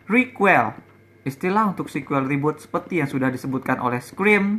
Requel, istilah untuk sequel reboot seperti yang sudah disebutkan oleh Scream,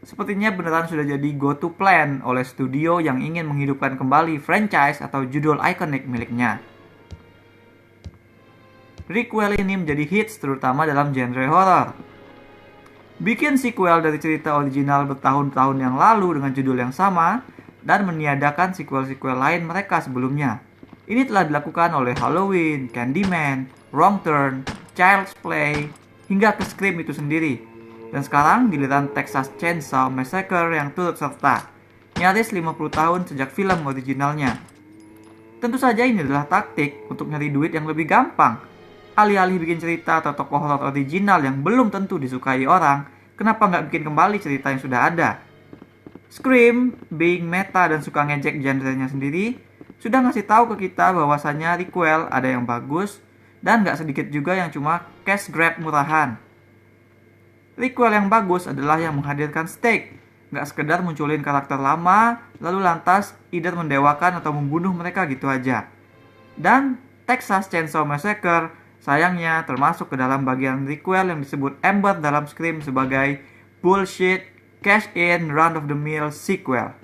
sepertinya beneran sudah jadi go-to plan oleh studio yang ingin menghidupkan kembali franchise atau judul ikonik miliknya. Requel ini menjadi hits terutama dalam genre horor. Bikin sequel dari cerita original bertahun-tahun yang lalu dengan judul yang sama, dan meniadakan sequel-sequel lain mereka sebelumnya. Ini telah dilakukan oleh Halloween, Candyman, Wrong Turn, Child's Play, hingga ke Scream itu sendiri. Dan sekarang giliran Texas Chainsaw Massacre yang turut serta, nyaris 50 tahun sejak film originalnya. Tentu saja ini adalah taktik untuk nyari duit yang lebih gampang. Alih-alih bikin cerita atau tokoh horor original yang belum tentu disukai orang, kenapa nggak bikin kembali cerita yang sudah ada? Scream, being meta dan suka ngejek genre-nya sendiri, sudah ngasih tahu ke kita bahwasannya Requel ada yang bagus, dan nggak sedikit juga yang cuma cash grab murahan. Requel yang bagus adalah yang menghadirkan stake, nggak sekedar munculin karakter lama, lalu lantas either mendewakan atau membunuh mereka gitu aja. Dan Texas Chainsaw Massacre sayangnya termasuk ke dalam bagian requel yang disebut Amber dalam Scream sebagai bullshit, cash in, run of the mill sequel.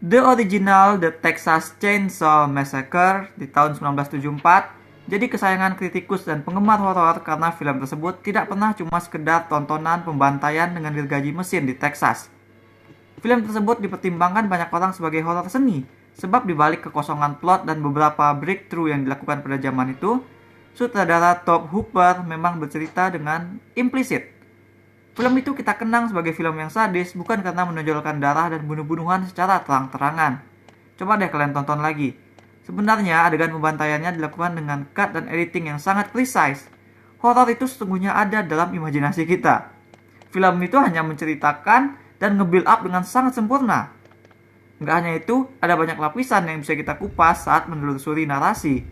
The original The Texas Chainsaw Massacre di tahun 1974 jadi kesayangan kritikus dan penggemar horor karena film tersebut tidak pernah cuma sekedar tontonan pembantaian dengan gergaji mesin di Texas. Film tersebut dipertimbangkan banyak orang sebagai horor seni, sebab dibalik kekosongan plot dan beberapa breakthrough yang dilakukan pada zaman itu, sutradara Tobe Hooper memang bercerita dengan implisit. Film itu kita kenang sebagai film yang sadis bukan karena menonjolkan darah dan bunuh-bunuhan secara terang-terangan. Coba deh kalian tonton lagi. Sebenarnya adegan pembantaiannya dilakukan dengan cut dan editing yang sangat precise. Horor itu sesungguhnya ada dalam imajinasi kita. Film itu hanya menceritakan dan nge-build up dengan sangat sempurna. Nggak hanya itu, ada banyak lapisan yang bisa kita kupas saat menelusuri narasi.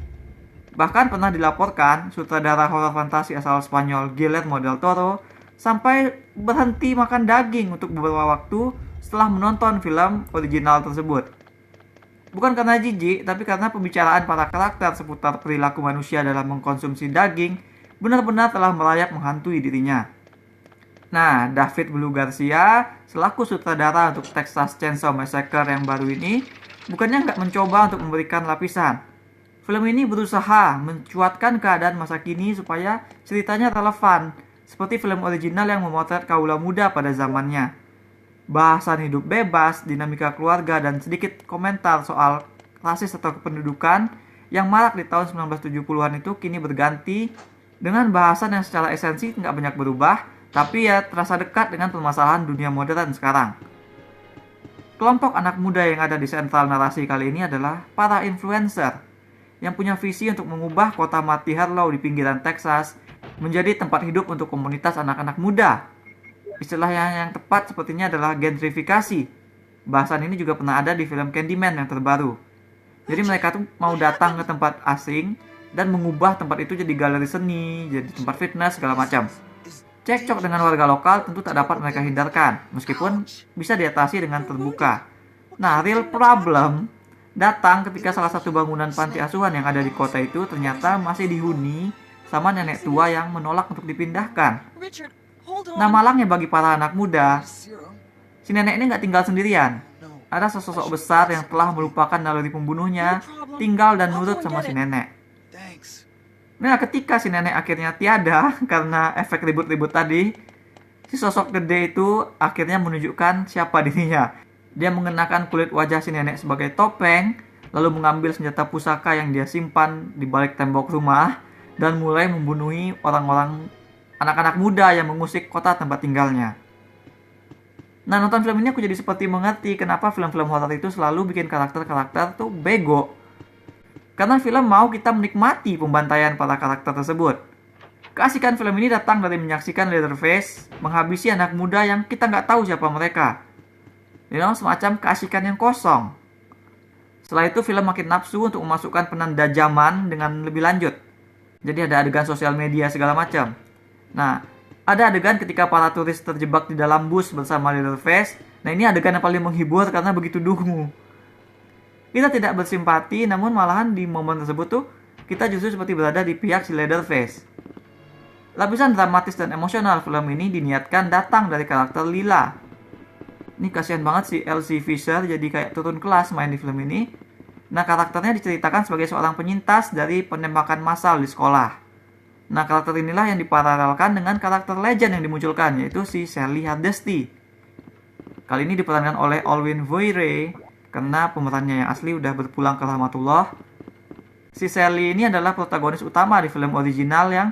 Bahkan pernah dilaporkan, sutradara horor fantasi asal Spanyol Guillermo del Toro sampai berhenti makan daging untuk beberapa waktu setelah menonton film original tersebut. Bukan karena jijik, tapi karena pembicaraan para karakter seputar perilaku manusia dalam mengkonsumsi daging benar-benar telah merayap menghantui dirinya. Nah, David Blue Garcia selaku sutradara untuk Texas Chainsaw Massacre yang baru ini bukannya nggak mencoba untuk memberikan lapisan. Film ini berusaha mencuatkan keadaan masa kini supaya ceritanya relevan, seperti film original yang memotret kaula muda pada zamannya. Bahasan hidup bebas, dinamika keluarga, dan sedikit komentar soal rasis atau kependudukan yang marak di tahun 1970-an itu kini berganti dengan bahasan yang secara esensi nggak banyak berubah, tapi ya terasa dekat dengan permasalahan dunia modern sekarang. Kelompok anak muda yang ada di sentral narasi kali ini adalah para influencer yang punya visi untuk mengubah kota mati Harlow di pinggiran Texas menjadi tempat hidup untuk komunitas anak-anak muda. Istilah yang tepat sepertinya adalah gentrifikasi. Bahasan ini juga pernah ada di film Candyman yang terbaru. Jadi mereka tuh mau datang ke tempat asing dan mengubah tempat itu jadi galeri seni, jadi tempat fitness, segala macam. Cekcok dengan warga lokal tentu tak dapat mereka hindarkan, meskipun bisa diatasi dengan terbuka. Nah, real problem datang ketika salah satu bangunan panti asuhan yang ada di kota itu ternyata masih dihuni sama nenek tua yang menolak untuk dipindahkan. Nah, malangnya bagi para anak muda, si nenek ini nggak tinggal sendirian. Ada sosok besar yang telah melupakan naluri pembunuhnya, tinggal dan nurut sama si nenek. Nah, ketika si nenek akhirnya tiada karena efek ribut-ribut tadi, si sosok gede itu akhirnya menunjukkan siapa dirinya. Dia mengenakan kulit wajah si nenek sebagai topeng, lalu mengambil senjata pusaka yang dia simpan di balik tembok rumah, dan mulai membunuhi orang-orang anak-anak muda yang mengusik kota tempat tinggalnya. Nah, nonton film ini aku jadi seperti mengerti kenapa film-film horor itu selalu bikin karakter-karakter tuh bego. Karena film mau kita menikmati pembantaian para karakter tersebut. Keasikan film ini datang dari menyaksikan Leatherface menghabisi anak muda yang kita nggak tahu siapa mereka. Semacam keasikan yang kosong. Setelah itu film makin nafsu untuk memasukkan penanda zaman dengan lebih lanjut. Jadi ada adegan sosial media segala macam. Nah, Ada adegan ketika para turis terjebak di dalam bus bersama Leatherface. Nah, ini adegan yang paling menghibur karena begitu dungu. Kita tidak bersimpati, namun malahan di momen tersebut tuh kita justru seperti berada di pihak si Leatherface. Lapisan dramatis dan emosional film ini diniatkan datang dari karakter Lila. Ini kasihan banget si Elsie Fisher jadi kayak turun kelas main di film ini. Nah, karakternya diceritakan sebagai seorang penyintas dari penembakan massal di sekolah. Nah, karakter inilah yang diparalelkan dengan karakter legend yang dimunculkan, yaitu si Sally Hardesty. Kali ini diperankan oleh Olwyn Voire, karena pemerannya yang asli udah berpulang ke rahmatullah. Si Sally ini adalah protagonis utama di film original yang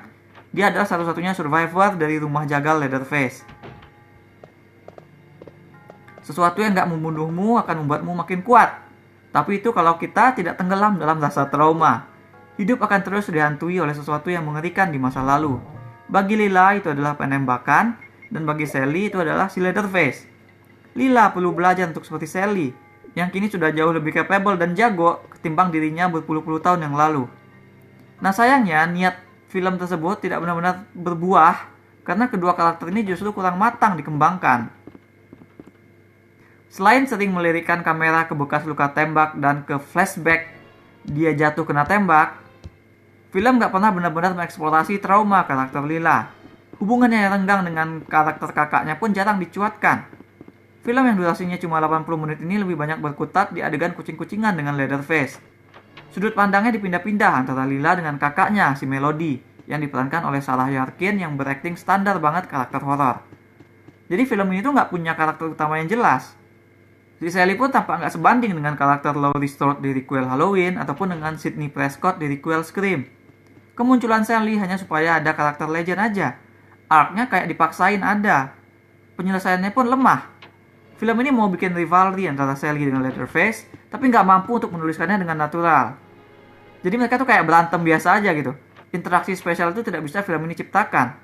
dia adalah satu-satunya survivor dari rumah jagal Leatherface. Sesuatu yang gak membunuhmu akan membuatmu makin kuat. Tapi itu kalau kita tidak tenggelam dalam rasa trauma. Hidup akan terus dihantui oleh sesuatu yang mengerikan di masa lalu. Bagi Lila itu adalah penembakan, dan bagi Sally itu adalah si Leatherface. Lila perlu belajar untuk seperti Sally, yang kini sudah jauh lebih capable dan jago ketimbang dirinya berpuluh-puluh tahun yang lalu. Nah, sayangnya niat film tersebut tidak benar-benar berbuah, karena kedua karakter ini justru kurang matang dikembangkan. Selain sering melirikan kamera ke bekas luka tembak dan ke flashback dia jatuh kena tembak, film gak pernah benar-benar mengeksplorasi trauma karakter Lila. Hubungannya yang renggang dengan karakter kakaknya pun jarang dicuatkan. Film yang durasinya cuma 80 menit ini lebih banyak berkutat di adegan kucing-kucingan dengan Leatherface. Sudut pandangnya dipindah-pindah antara Lila dengan kakaknya, si Melody, yang diperankan oleh Sarah Yarkin yang berakting standar banget karakter horor. Jadi film ini tuh gak punya karakter utama yang jelas. Si Sally pun tampak nggak sebanding dengan karakter Laurie Strode di requel Halloween ataupun dengan Sidney Prescott di requel Scream. Kemunculan Sally hanya supaya ada karakter legend aja. Arc-nya kayak dipaksain ada. Penyelesaiannya pun lemah. Film ini mau bikin rivalry antara Sally dengan Leatherface, tapi nggak mampu untuk menuliskannya dengan natural. Jadi mereka tuh kayak berantem biasa aja gitu. Interaksi spesial itu tidak bisa film ini ciptakan.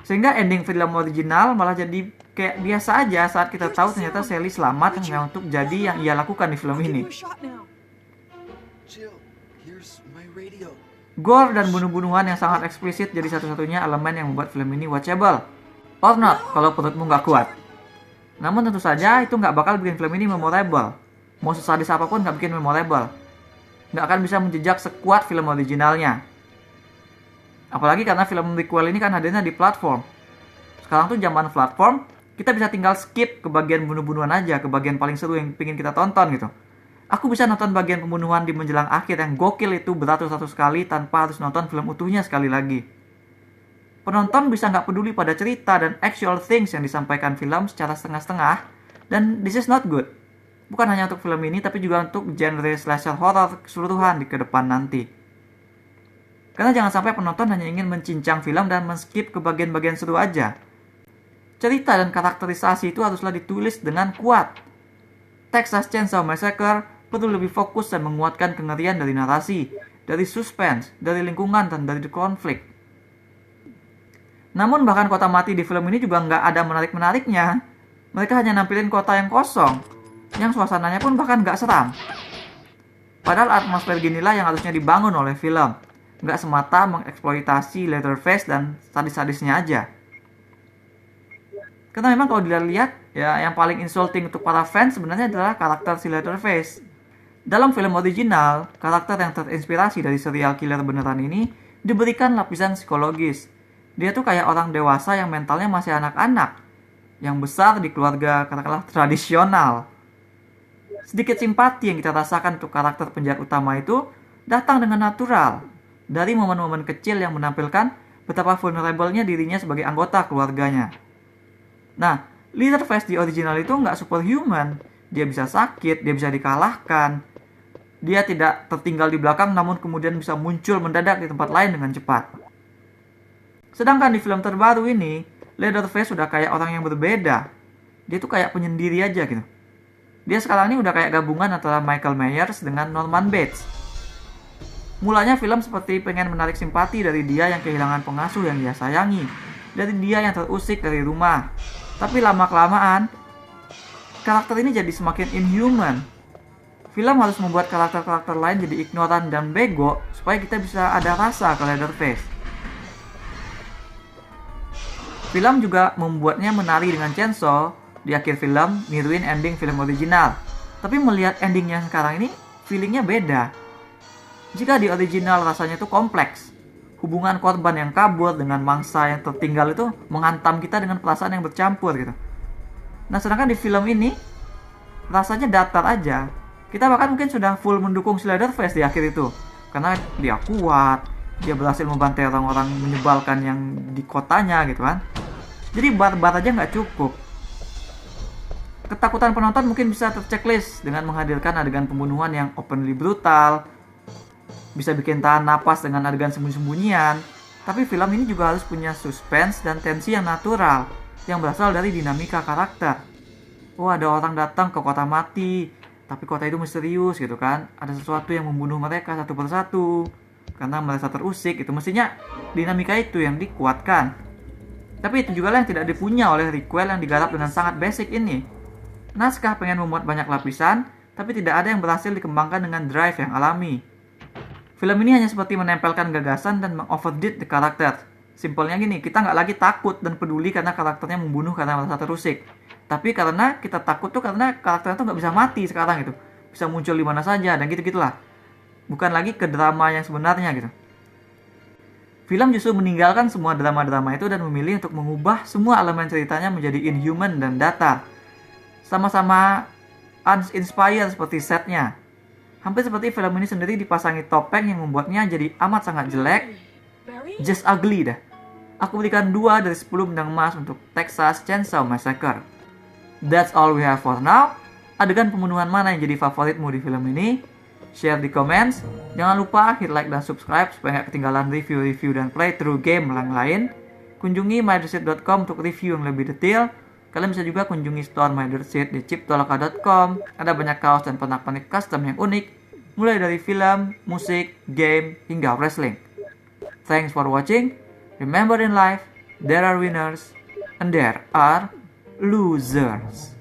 Sehingga ending film original malah jadi kayak biasa aja saat kita tahu ternyata Sally selamat hanya untuk jadi yang ia lakukan di film ini. Gore dan bunuh-bunuhan yang sangat eksplisit jadi satu-satunya elemen yang membuat film ini watchable. Or not, kalau perutmu nggak kuat. Namun tentu saja itu nggak bakal bikin film ini memorable. Mau sesadis apapun nggak bikin memorable. Nggak akan bisa menjejak sekuat film originalnya. Apalagi karena film prequel ini kan hadirnya di platform. Sekarang tuh zaman platform, kita bisa tinggal skip ke bagian bunuh-bunuhan aja, ke bagian paling seru yang pingin kita tonton gitu. Aku bisa nonton bagian pembunuhan di menjelang akhir yang gokil itu beratus-ratus kali tanpa harus nonton film utuhnya sekali lagi. Penonton bisa nggak peduli pada cerita dan actual things yang disampaikan film secara setengah-setengah, dan this is not good. Bukan hanya untuk film ini, tapi juga untuk genre slasher horror keseluruhan di ke depan nanti. Karena jangan sampai penonton hanya ingin mencincang film dan men-skip ke bagian-bagian seru aja. Cerita dan karakterisasi itu haruslah ditulis dengan kuat. Texas Chainsaw Massacre perlu lebih fokus dan menguatkan kengerian dari narasi, dari suspense, dari lingkungan, dan dari konflik. Namun bahkan kota mati di film ini juga nggak ada menarik-menariknya. Mereka hanya nampilin kota yang kosong, yang suasananya pun bahkan nggak seram. Padahal atmosfer ginilah yang harusnya dibangun oleh film. Nggak semata mengeksploitasi Leatherface dan sadis-sadisnya aja. Karena memang kalau dilihat, ya yang paling insulting untuk para fans sebenarnya adalah karakter si Leatherface. Dalam film original, karakter yang terinspirasi dari serial killer beneran ini diberikan lapisan psikologis. Dia tuh kayak orang dewasa yang mentalnya masih anak-anak, yang besar di keluarga katakanlah tradisional. Sedikit simpati yang kita rasakan untuk karakter penjahat utama itu datang dengan natural. Dari momen-momen kecil yang menampilkan betapa vulnerable-nya dirinya sebagai anggota keluarganya. Nah, Leatherface di original itu nggak superhuman. Dia bisa sakit, dia bisa dikalahkan. Dia tidak tertinggal di belakang namun kemudian bisa muncul mendadak di tempat lain dengan cepat. Sedangkan di film terbaru ini, Leatherface sudah kayak orang yang berbeda. Dia tuh kayak penyendiri aja gitu. Dia sekarang ini udah kayak gabungan antara Michael Myers dengan Norman Bates. Mulanya film seperti pengen menarik simpati dari dia yang kehilangan pengasuh yang dia sayangi, dari dia yang terusik dari rumah. Tapi lama-kelamaan, karakter ini jadi semakin inhuman. Film harus membuat karakter-karakter lain jadi ignoran dan bego supaya kita bisa ada rasa ke Leatherface. Film juga membuatnya menari dengan Chainsaw di akhir film, niruin ending film original. Tapi melihat endingnya sekarang ini, feelingnya beda. Jika di original rasanya itu kompleks, hubungan korban yang kabur dengan mangsa yang tertinggal itu menghantam kita dengan perasaan yang bercampur gitu. Nah, sedangkan di film ini rasanya datar aja. Kita bahkan mungkin sudah full mendukung si Leatherface di akhir itu, karena dia kuat, dia berhasil membantai orang-orang menyebalkan yang di kotanya gitu kan. Jadi bar-bar aja nggak cukup. Ketakutan penonton mungkin bisa terchecklist dengan menghadirkan adegan pembunuhan yang openly brutal, bisa bikin tahan napas dengan adegan sembunyi-sembunyian. Tapi film ini juga harus punya suspense dan tensi yang natural, yang berasal dari dinamika karakter. Oh, ada orang datang ke kota mati, tapi kota itu misterius gitu kan. Ada sesuatu yang membunuh mereka satu persatu karena merasa terusik. Itu mestinya dinamika itu yang dikuatkan. Tapi itu juga yang tidak dipunya oleh requel yang digarap dengan sangat basic ini. Naskah pengen memuat banyak lapisan, tapi tidak ada yang berhasil dikembangkan dengan drive yang alami. Film ini hanya seperti menempelkan gagasan dan meng-overdid the karakter. Simpelnya gini, kita nggak lagi takut dan peduli karena karakternya membunuh karena merasa terusik. Tapi karena kita takut tuh karena karakternya tuh nggak bisa mati sekarang gitu. Bisa muncul di mana saja dan gitu-gitulah. Bukan lagi ke drama yang sebenarnya gitu. Film justru meninggalkan semua drama-drama itu dan memilih untuk mengubah semua elemen ceritanya menjadi inhuman dan datar. Sama-sama uninspired seperti setnya. Hampir seperti film ini sendiri dipasangi topeng yang membuatnya jadi amat sangat jelek. Just ugly dah. Aku berikan 2 dari 10 bintang emas untuk Texas Chainsaw Massacre. That's all we have for now. Adegan pembunuhan mana yang jadi favoritmu di film ini? Share di comments. Jangan lupa hit like dan subscribe supaya gak ketinggalan review-review dan playthrough game yang lain. Kunjungi mydersit.com untuk review yang lebih detail. Kalian bisa juga kunjungi store mydersit di chiptoloka.com. Ada banyak kaos dan pernak-pernik custom yang unik, mulai dari film, musik, game, hingga wrestling. Thanks for watching. Remember in life, there are winners and there are losers.